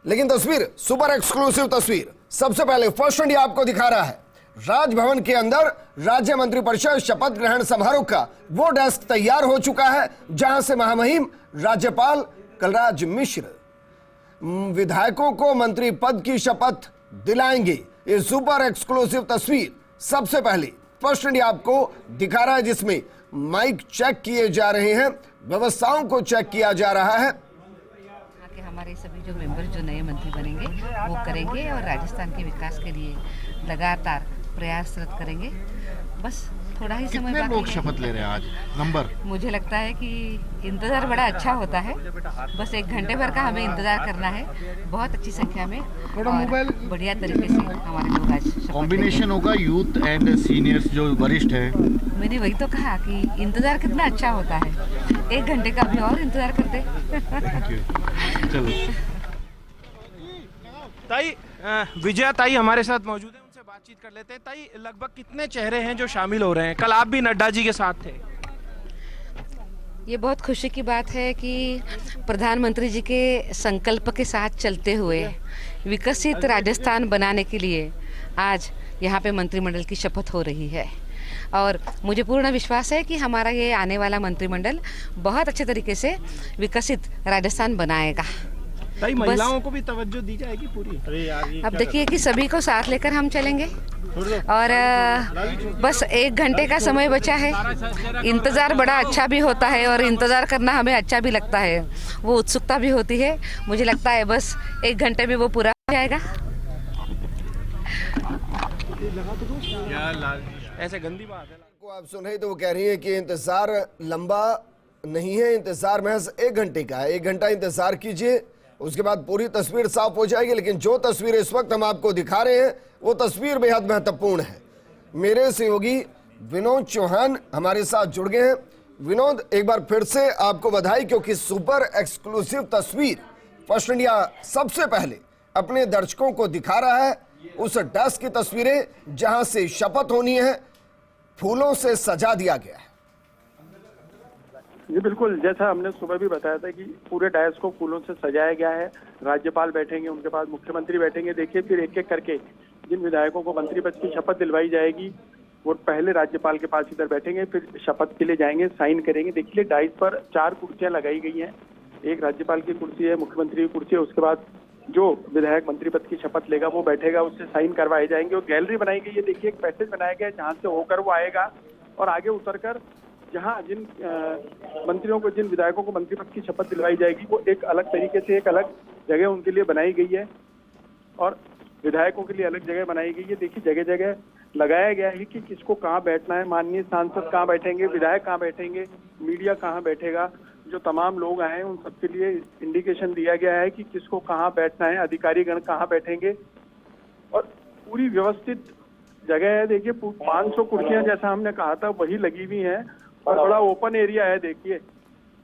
लेकिन तस्वीर super exclusive तस्वीर सबसे पहले फर्स्ट इंडिया आपको दिखा रहा है। राजभवन के अंदर राज्य मंत्रिपरिषद शपथ ग्रहण समारोह का वो डेस्क तैयार हो चुका है जहां से महामहिम राज्यपाल कलराज मिश्र विधायकों को मंत्री पद की शपथ दिलाएंगे। ये सुपर एक्सक्लूसिव तस्वीर सबसे पहले फर्स्ट इंडिया आपको दिखा रहा है, जिसमें माइक चेक किए जा रहे हैं, व्यवस्थाओं को चेक किया जा रहा है। हमारे सभी जो मेंबर जो नए मंत्री बनेंगे वो करेंगे और राजस्थान के विकास के लिए लगातार प्रयासरत करेंगे। बस थोड़ा ही समय बाकी है। लोग शपथ ले रहे हैं आज नंबर? मुझे लगता है कि इंतज़ार बड़ा अच्छा होता है। बस 1 घंटे भर का हमें इंतज़ार करना है, बहुत अच्छी संख्या में और बढ़िया तरीके से हमारे लोग आज कॉम्बिनेशन होगा यूथ एंड सीनियर्स जो वरिष्ठ हैं। मैंने वही तो कहा कि इंतज़ार कितना अच्छा होता है। 1 घंटे का भी और इंतज़ार करते। चलो ताई, विजया ताई हमारे साथ मौजूद है, उनसे बातचीत कर लेते हैं। ताई, लगभग कितने चेहरे हैं जो शामिल हो रहे हैं? कल आप भी नड्डा जी के साथ थे। ये बहुत खुशी की बात है कि प्रधानमंत्री जी के संकल्प के साथ चलते हुए विकसित राजस्थान बनाने के लिए आज यहाँ पे मंत्रिमंडल की शपथ हो रही है और मुझे पूर्ण विश्वास है कि हमारा ये आने वाला मंत्रिमंडल बहुत अच्छे तरीके से विकसित राजस्थान बनाएगा। ताई, महिलाओं को भी तवज्जो दी जाएगी पूरी? अब देखिए कि सभी को साथ लेकर हम चलेंगे और बस 1 घंटे का समय बचा है। इंतज़ार बड़ा अच्छा भी होता है और इंतज़ार करना हमें अच्छा भी लगता है, वो उत्सुकता भी होती है। मुझे लगता है बस 1 घंटे में वो पूरा हो जाएगा। ऐसे गंदी बात है को आप सुन रहे तो वो कह रही है कि इंतजार लंबा नहीं है, इंतजार महज 1 घंटे का है। 1 घंटा इंतजार कीजिए, उसके बाद पूरी तस्वीर साफ हो जाएगी। लेकिन जो तस्वीर इस वक्त हम आपको दिखा रहे हैं वो तस्वीर बेहद महत्वपूर्ण है। मेरे सहयोगी विनोद चौहान हमारे साथ जुड़ गए हैं। विनोद, एक बार फिर से आपको बधाई, क्योंकि सुपर एक्सक्लूसिव तस्वीर फर्स्ट इंडिया सबसे पहले अपने दर्शकों को दिखा रहा है उस डेस्क की तस्वीरें जहां से शपथ होनी है, फूलों से सजा दिया गया है। जी बिल्कुल, जैसा हमने सुबह भी बताया था कि पूरे डायस को फूलों से सजाया गया है। राज्यपाल बैठेंगे, उनके पास मुख्यमंत्री बैठेंगे। देखिए, फिर एक एक करके जिन विधायकों को मंत्री पद की शपथ दिलवाई जाएगी वो पहले राज्यपाल के पास इधर बैठेंगे, फिर शपथ के लिए जाएंगे, साइन करेंगे। देखिए, डाइस पर 4 कुर्सियां लगाई गई हैं। एक राज्यपाल की कुर्सी है, मुख्यमंत्री की कुर्सी है, उसके बाद जो विधायक मंत्री पद की शपथ लेगा वो बैठेगा, उससे साइन करवाए जाएंगे। और गैलरी बनाई गई है, देखिए एक पैसेज बनाया गया है जहाँ से होकर वो आएगा और आगे उतरकर जहाँ जिन मंत्रियों को, जिन विधायकों को मंत्री पद की शपथ दिलवाई जाएगी वो एक अलग तरीके से एक अलग जगह उनके लिए बनाई गई है और विधायकों के लिए अलग जगह बनाई गई है। देखिए, जगह जगह लगाया गया है कि किसको कहाँ बैठना है, माननीय सांसद कहाँ बैठेंगे, विधायक कहाँ बैठेंगे, मीडिया कहाँ बैठेगा। जो तमाम लोग आए हैं उन सबके लिए इंडिकेशन दिया गया है कि किसको कहाँ बैठना है, अधिकारीगण कहाँ बैठेंगे और पूरी व्यवस्थित जगह है। देखिए, 500 कुर्सियां जैसा हमने कहा था वही लगी हुई हैं और बड़ा ओपन एरिया है। देखिए,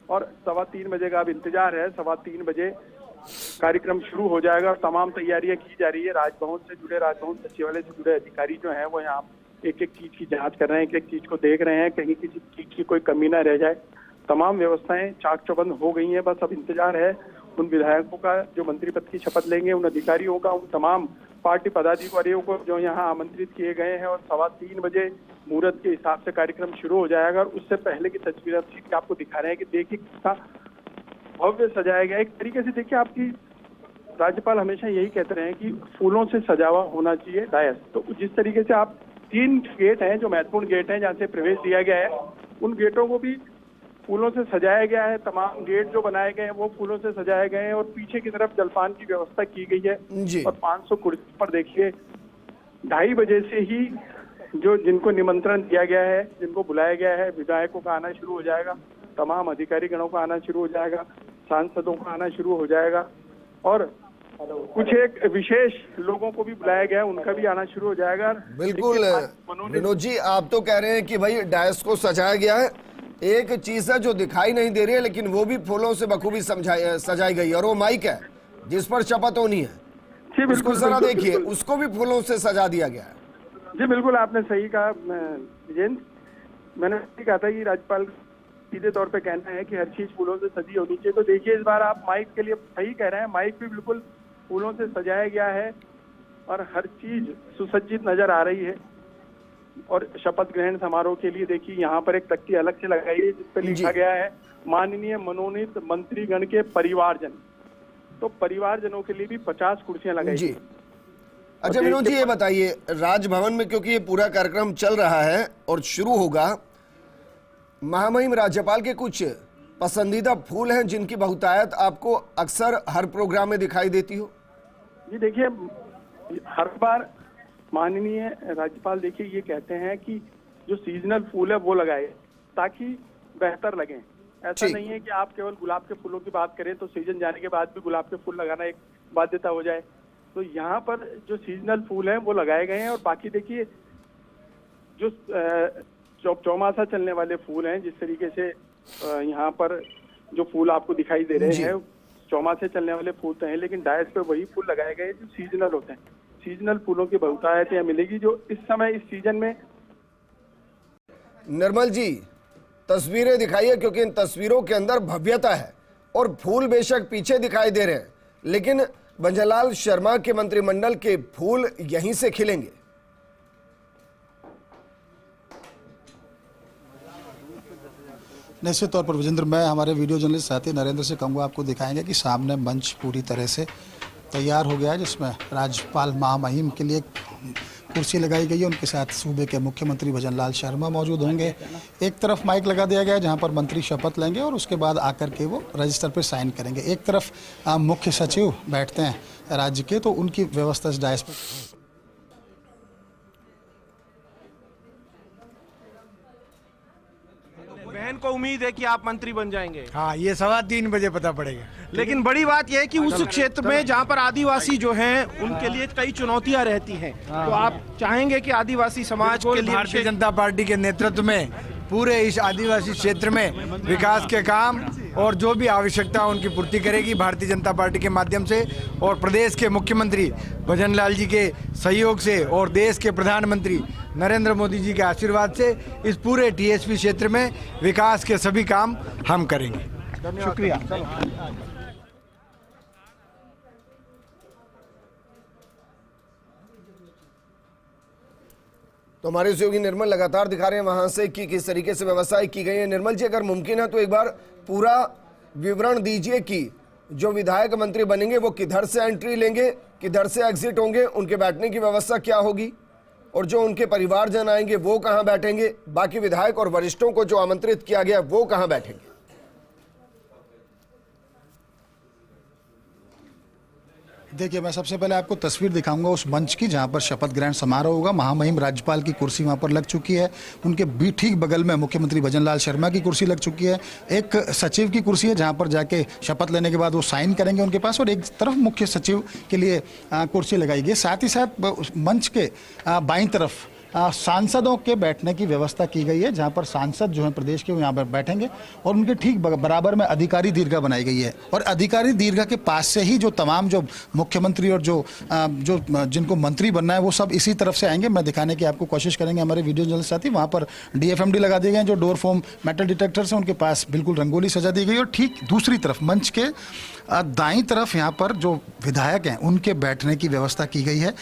और 3:15 बजे का अब इंतजार है। 3:15 बजे कार्यक्रम शुरू हो जाएगा और तमाम तैयारियां की जा रही है। राजभवन से जुड़े, राजभवन सचिवालय से जुड़े अधिकारी जो हैं वो यहाँ एक एक चीज की जांच कर रहे हैं, एक एक चीज को देख रहे हैं, कहीं किसी चीज की कोई कमी ना रह जाए। तमाम व्यवस्थाएं चाक चौबंद हो गई हैं। बस अब इंतजार है उन विधायकों का जो मंत्री पद की शपथ लेंगे, उन अधिकारियों का, उन तमाम पार्टी पदाधिकारियों को जो यहाँ आमंत्रित किए गए हैं। और 3:15 बजे मुहूर्त के हिसाब से कार्यक्रम शुरू हो जाएगा। और उससे पहले की तस्वीर आपको दिखा रहे हैं कि देखिए कितना भव्य सजाया गया। एक तरीके से देखिए, आपकी राज्यपाल हमेशा यही कहते रहे हैं कि फूलों से सजा हुआ होना चाहिए डायस। तो जिस तरीके से आप 3 गेट हैं जो महत्वपूर्ण गेट हैं जहाँ से प्रवेश दिया गया है, उन गेटों को भी फूलों से सजाया गया है। तमाम गेट जो बनाए गए हैं वो फूलों से सजाए गए हैं और पीछे की तरफ जलपान की व्यवस्था की गई है। और 500 कुर्सी पर देखिए 2:30 बजे से ही जो जिनको निमंत्रण दिया गया है, जिनको बुलाया गया है, विधायकों का आना शुरू हो जाएगा, तमाम अधिकारी गणों का आना शुरू हो जाएगा, सांसदों का आना शुरू हो जाएगा और कुछ एक विशेष लोगों को भी बुलाया गया है, उनका भी आना शुरू हो जाएगा। बिल्कुल विनोद जी, आप तो कह रहे हैं कि भाई डायस को सजाया गया है। एक चीज है जो दिखाई नहीं दे रही है लेकिन वो भी फूलों से बखूबी सजाई गई है और वो माइक है जिस पर शपथ होनी है। उसको जरा देखिए, उसको भी फूलों से सजा दिया गया है। जी बिल्कुल, आपने सही कहा विजेंद्र। मैंने कहा था कि राज्यपाल सीधे तौर पे कहना है कि हर चीज फूलों से सजी होनी चाहिए। तो देखिए, इस बार आप माइक के लिए सही कह रहे हैं, माइक भी बिल्कुल फूलों से सजाया गया है और हर चीज सुसज्जित नजर आ रही है। और शपथ ग्रहण समारोह के लिए देखिए यहाँ पर एक तख्ती अलग से लगाई है जिस पर लिखा गया है माननीय मनोनीत मंत्रीगण के परिवारजन। तो परिवारजनों के लिए भी 50 कुर्सियां लगाई जी। गई। अच्छा विनोद जी, ये बताइए, राजभवन में क्योंकि ये पूरा कार्यक्रम चल रहा है और शुरू होगा, महामहिम राज्यपाल के कुछ पसंदीदा फूल हैं जिनकी बहुतायत आपको अक्सर हर प्रोग्राम में दिखाई देती हो? जी देखिए, हर बार माननीय राज्यपाल देखिए ये कहते हैं कि जो सीजनल फूल है वो लगाए ताकि बेहतर लगे। ऐसा नहीं है कि आप केवल गुलाब के फूलों की बात करें तो सीजन जाने के बाद भी गुलाब के फूल लगाना एक बाध्यता हो जाए। तो यहाँ पर जो सीजनल फूल हैं वो लगाए गए हैं। और बाकी देखिए जो चौमासा चलने वाले फूल हैं, जिस तरीके से यहाँ पर जो फूल आपको दिखाई दे रहे हैं चौमासे चलने वाले फूल तो हैं, लेकिन डायस पे वही फूल लगाए गए जो सीजनल होते हैं। सीजनल फूलों की बहुतायत यहाँ मिलेगी जो इस समय इस सीजन में। निर्मल जी, तस्वीरें दिखाइए, क्योंकि इन तस्वीरों के अंदर भव्यता है और फूल बेशक पीछे दिखाई दे रहे हैं, लेकिन भंजनलाल शर्मा के मंत्रिमंडल के फूल यहीं से खिलेंगे। निश्चित तौर पर विजेंद्र, मैं हमारे वीडियो जर्नलिस्ट साथी नरेंद्र से कहूँगा आपको दिखाएंगे कि सामने मंच पूरी तरह से तैयार हो गया है, जिसमें राज्यपाल महामहिम के लिए कुर्सी लगाई गई है। उनके साथ सूबे के मुख्यमंत्री भजनलाल शर्मा मौजूद होंगे। एक तरफ माइक लगा दिया गया है जहां पर मंत्री शपथ लेंगे और उसके बाद आकर के वो रजिस्टर पर साइन करेंगे। एक तरफ मुख्य सचिव बैठते हैं राज्य के, तो उनकी व्यवस्था इस डायस पर। बहन को उम्मीद है कि आप मंत्री बन जाएंगे। हाँ, ये 3:15 बजे पता पड़ेगा। लेकिन बड़ी बात यह है कि उस क्षेत्र में जहां पर आदिवासी जो हैं उनके लिए कई चुनौतियां रहती हैं, तो आप चाहेंगे कि आदिवासी समाज के लिए भारतीय जनता पार्टी के नेतृत्व में पूरे इस आदिवासी क्षेत्र में विकास के काम और जो भी आवश्यकता उनकी पूर्ति करेगी भारतीय जनता पार्टी के माध्यम से। और प्रदेश के मुख्यमंत्री भजनलाल जी के सहयोग से और देश के प्रधानमंत्री नरेंद्र मोदी जी के आशीर्वाद से इस पूरे टीएसपी क्षेत्र में विकास के सभी काम हम करेंगे। शुक्रिया। तो हमारे सहयोगी निर्मल लगातार दिखा रहे हैं वहां से कि किस तरीके से व्यवस्थाएं की गई है। निर्मल जी, अगर मुमकिन है तो एक बार पूरा विवरण दीजिए कि जो विधायक मंत्री बनेंगे वो किधर से एंट्री लेंगे, किधर से एग्जिट होंगे, उनके बैठने की व्यवस्था क्या होगी, और जो उनके परिवारजन आएंगे वो कहां बैठेंगे, बाकी विधायक और वरिष्ठों को जो आमंत्रित किया गया वो कहां बैठेंगे। देखिए, मैं सबसे पहले आपको तस्वीर दिखाऊंगा उस मंच की जहां पर शपथ ग्रहण समारोह होगा। महामहिम राज्यपाल की कुर्सी वहां पर लग चुकी है, उनके ठीक बगल में मुख्यमंत्री भजनलाल शर्मा की कुर्सी लग चुकी है। एक सचिव की कुर्सी है जहां पर जाके शपथ लेने के बाद वो साइन करेंगे उनके पास, और एक तरफ मुख्य सचिव के लिए कुर्सी लगाई गई। साथ ही साथ मंच के बाईं तरफ सांसदों के बैठने की व्यवस्था की गई है, जहां पर सांसद जो हैं प्रदेश के वो यहाँ पर बैठेंगे, और उनके ठीक बराबर में अधिकारी दीर्घा बनाई गई है। और अधिकारी दीर्घा के पास से ही जो तमाम जो मुख्यमंत्री और जो जिनको मंत्री बनना है वो सब इसी तरफ से आएंगे। मैं दिखाने की आपको कोशिश करेंगे हमारे वीडियो जर्नलिस्ट साथी। वहाँ पर DFMD लगा दिए गए, जो डोर फोम मेटल डिटेक्टर्स हैं उनके पास बिल्कुल रंगोली सजा दी गई। और ठीक दूसरी तरफ मंच के दाईं तरफ यहाँ पर जो विधायक हैं उनके बैठने की व्यवस्था की गई है,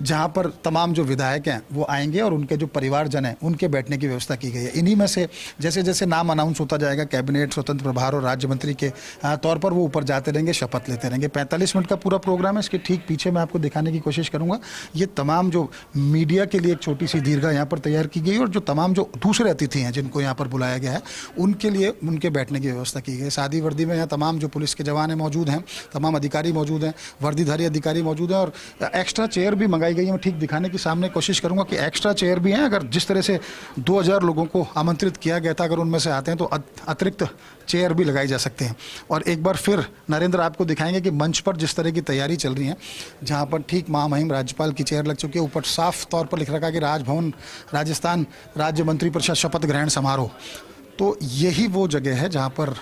जहाँ पर तमाम जो विधायक हैं वो आएंगे और उनके जो परिवारजन हैं उनके बैठने की व्यवस्था की गई है। इन्हीं में से जैसे जैसे नाम अनाउंस होता जाएगा, कैबिनेट, स्वतंत्र प्रभार और राज्य मंत्री के तौर पर वो ऊपर जाते रहेंगे, शपथ लेते रहेंगे। 45 मिनट का पूरा प्रोग्राम है। इसके ठीक पीछे मैं आपको दिखाने की कोशिश करूँगा। ये तमाम जो मीडिया के लिए एक छोटी सी दीर्घा यहाँ पर तैयार की गई, और जो तमाम जो दूसरे अतिथि हैं जिनको यहाँ पर बुलाया गया है उनके लिए उनके बैठने की व्यवस्था की गई है। सादी वर्दी में यहाँ तमाम जो पुलिस के जवान मौजूद हैं, तमाम अधिकारी मौजूद हैं, वर्दीधारी अधिकारी मौजूद हैं, और एक्स्ट्रा चेयर भी मंगाई गई है। मैं ठीक दिखाने की सामने कोशिश करूंगा कि एक्स्ट्रा चेयर भी हैं। अगर जिस तरह से 2000 लोगों को आमंत्रित किया गया था, अगर उनमें से आते हैं तो अतिरिक्त चेयर भी लगाई जा सकते हैं। और एक बार फिर नरेंद्र आपको दिखाएंगे कि मंच पर जिस तरह की तैयारी चल रही है, जहां पर ठीक महामहिम राज्यपाल की चेयर लग चुकी है, ऊपर साफ तौर पर लिख रखा है कि राजभवन राजस्थान राज्य मंत्रिपरिषद शपथ ग्रहण समारोह। तो यही वो जगह है जहाँ पर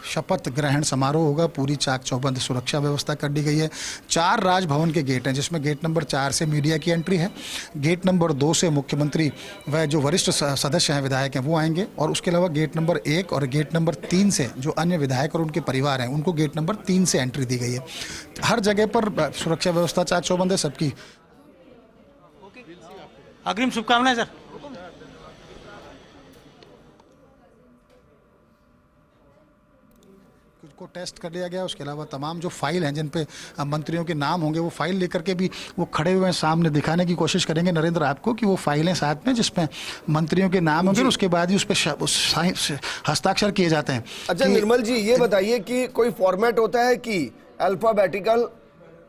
शपथ ग्रहण समारोह होगा। पूरी चाक चौबंद सुरक्षा व्यवस्था कर दी गई है। 4 राजभवन के गेट हैं, जिसमें गेट नंबर 4 से मीडिया की एंट्री है, गेट नंबर 2 से मुख्यमंत्री व जो वरिष्ठ सदस्य हैं, विधायक हैं, वो आएंगे, और उसके अलावा गेट नंबर 1 और गेट नंबर 3 से जो अन्य विधायक और उनके परिवार हैं, उनको गेट नंबर 3 से एंट्री दी गई है। हर जगह पर सुरक्षा व्यवस्था चाक चौबंद है सबकी। अग्रिम शुभकामनाएं सर। को टेस्ट कर लिया गया। उसके अलावा तमाम जो फाइल हैं जिन पे मंत्रियों के नाम होंगे, वो फाइल लेकर के भी वो खड़े हुए हैं, सामने दिखाने की कोशिश करेंगे नरेंद्र आपको कि वो फाइलें साथ में जिसमें मंत्रियों के नाम होंगे, उसके बाद ही उस पर हस्ताक्षर किए जाते हैं। अच्छा निर्मल जी, ये बताइए कि कोई फॉर्मेट होता है कि अल्फाबेटिकल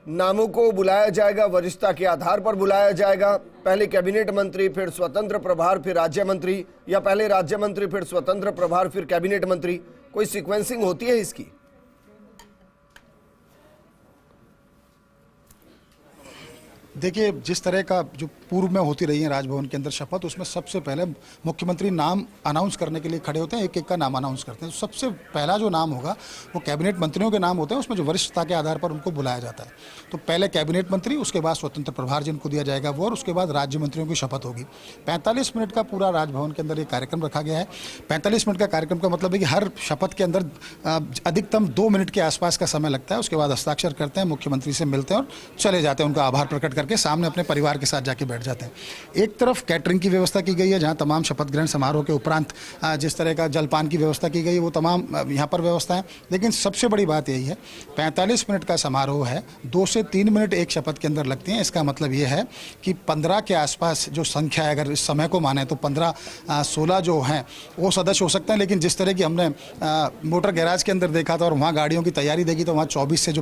नामों को बुलाया जाएगा, वरिष्ठता के आधार पर बुलाया जाएगा, पहले कैबिनेट मंत्री फिर स्वतंत्र प्रभार फिर राज्य मंत्री, या पहले राज्य मंत्री फिर स्वतंत्र प्रभार फिर कैबिनेट मंत्री, कोई सीक्वेंसिंग होती है इसकी? देखिए, जिस तरह का जो पूर्व में होती रही है राजभवन के अंदर शपथ, उसमें सबसे पहले मुख्यमंत्री नाम अनाउंस करने के लिए खड़े होते हैं, एक एक का नाम अनाउंस करते हैं। तो सबसे पहला जो नाम होगा वो कैबिनेट मंत्रियों के नाम होते हैं, उसमें जो वरिष्ठता के आधार पर उनको बुलाया जाता है। तो पहले कैबिनेट मंत्री, उसके बाद स्वतंत्र प्रभार जिनको दिया जाएगा वो, और उसके बाद राज्य मंत्रियों की शपथ होगी। 45 मिनट का पूरा राजभवन के अंदर ये कार्यक्रम रखा गया है। 45 मिनट का कार्यक्रम का मतलब है कि हर शपथ के अंदर अधिकतम 2 मिनट के आसपास का समय लगता है। उसके बाद हस्ताक्षर करते हैं, मुख्यमंत्री से मिलते हैं और चले जाते हैं, उनका आभार प्रकट के सामने अपने परिवार के साथ जाके बैठ जाते हैं। एक तरफ कैटरिंग की व्यवस्था की गई है, जहां तमाम शपथ ग्रहण समारोह के उपरांत जिस तरह का जलपान की व्यवस्था की गई है वो तमाम यहां पर व्यवस्था है। लेकिन सबसे बड़ी बात यही है, 45 मिनट का समारोह है, 2 से 3 मिनट एक शपथ के अंदर लगती हैं। इसका मतलब ये है कि 15 के आसपास जो संख्या है, अगर इस समय को माने तो 15-16 जो हैं वो सदस्य हो सकते हैं। लेकिन जिस तरह की हमने मोटर गैराज के अंदर देखा था और वहाँ गाड़ियों की तैयारी देखी, तो वहाँ 24 से जो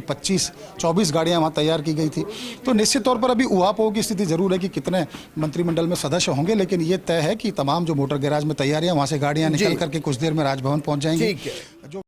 24 गाड़ियाँ वहाँ तैयार की गई थी। तो निश्चित तौर पर अभी ऊहापोह की स्थिति जरूर है कि कितने मंत्रिमंडल में सदस्य होंगे, लेकिन ये तय है कि तमाम जो मोटर गैराज में तैयारियां, वहाँ से गाड़ियां निकल करके कुछ देर में राजभवन पहुंच जाएंगी। जो